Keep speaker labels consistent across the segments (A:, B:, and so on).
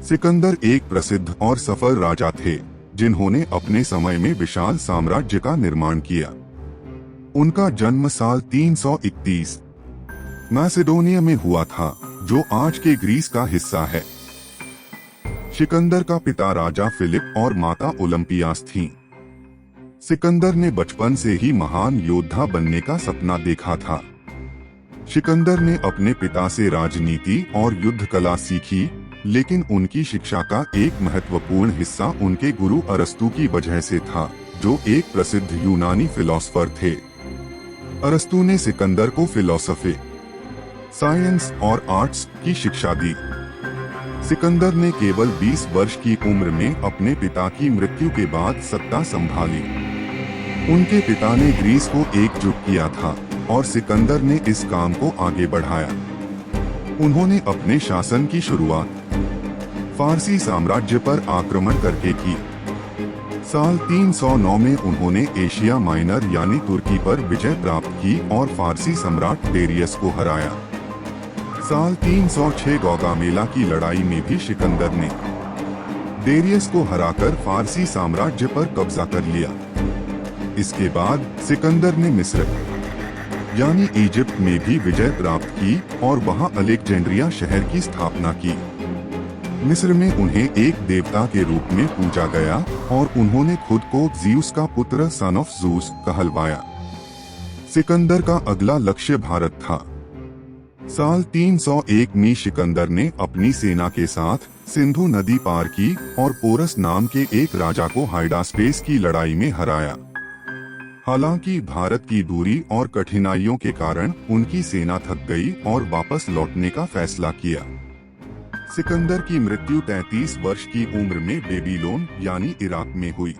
A: सिकंदर एक प्रसिद्ध और सफल राजा थे जिन्होंने अपने समय में विशाल साम्राज्य का निर्माण किया। उनका जन्म साल 331 मैसेडोनिया में हुआ था, जो आज के ग्रीस का हिस्सा है। सिकंदर का पिता राजा फिलिप और माता ओलंपियास थीं। सिकंदर ने बचपन से ही महान योद्धा बनने का सपना देखा था। सिकंदर ने अपने पिता से राजनीति और युद्ध कला सीखी, लेकिन उनकी शिक्षा का एक महत्वपूर्ण हिस्सा उनके गुरु अरस्तु की वजह से था, जो एक प्रसिद्ध यूनानी फिलोसोफर थे। अरस्तु ने सिकंदर को फिलॉसफी, साइंस और आर्ट्स की शिक्षा दी। सिकंदर ने केवल 20 वर्ष की उम्र में अपने पिता की मृत्यु के बाद सत्ता संभाली। उनके पिता ने ग्रीस को एकजुट किया था और सिकंदर ने इस काम को आगे बढ़ाया। उन्होंने अपने शासन की शुरुआत फारसी साम्राज्य पर आक्रमण करके की। साल 309 में उन्होंने एशिया माइनर यानी तुर्की पर विजय प्राप्त की और फारसी सम्राट डेरियस को हराया। साल 306 गौगामेला की लड़ाई में भी सिकंदर ने डेरियस को हराकर फारसी साम्राज्य पर कब्जा कर लिया। इसके बाद सिकंदर ने मिस्र यानी इजिप्ट में भी विजय प्राप्त की और वहां अलेक्जेंड्रिया शहर की स्थापना की। मिस्र में उन्हें एक देवता के रूप में पूजा गया और उन्होंने खुद को ज़्यूस का पुत्र सन ऑफ ज़ूस कहलवाया। सिकंदर का अगला लक्ष्य भारत था। साल 301 में सिकंदर ने अपनी सेना के साथ सिंधु नदी पार की और पोरस नाम के एक राजा को हाइडास्पेस की लड़ाई में हराया। हालांकि भारत की दूरी और कठिनाइयों के कारण उनकी सेना थक गई और वापस लौटने का फैसला किया। सिकंदर की मृत्यु 33 वर्ष की उम्र में बेबीलोन यानी इराक में हुई।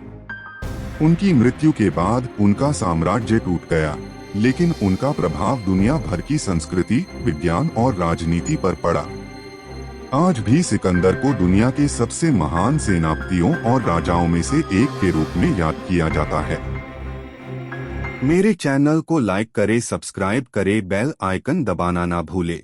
A: उनकी मृत्यु के बाद उनका साम्राज्य टूट गया, लेकिन उनका प्रभाव दुनिया भर की संस्कृति, विज्ञान और राजनीति पर पड़ा। आज भी सिकंदर को दुनिया के सबसे महान सेनापतियों और राजाओं में से एक के रूप में याद किया जाता है। मेरे चैनल को लाइक करें, सब्सक्राइब करें, बेल आइकन दबाना ना भूलें।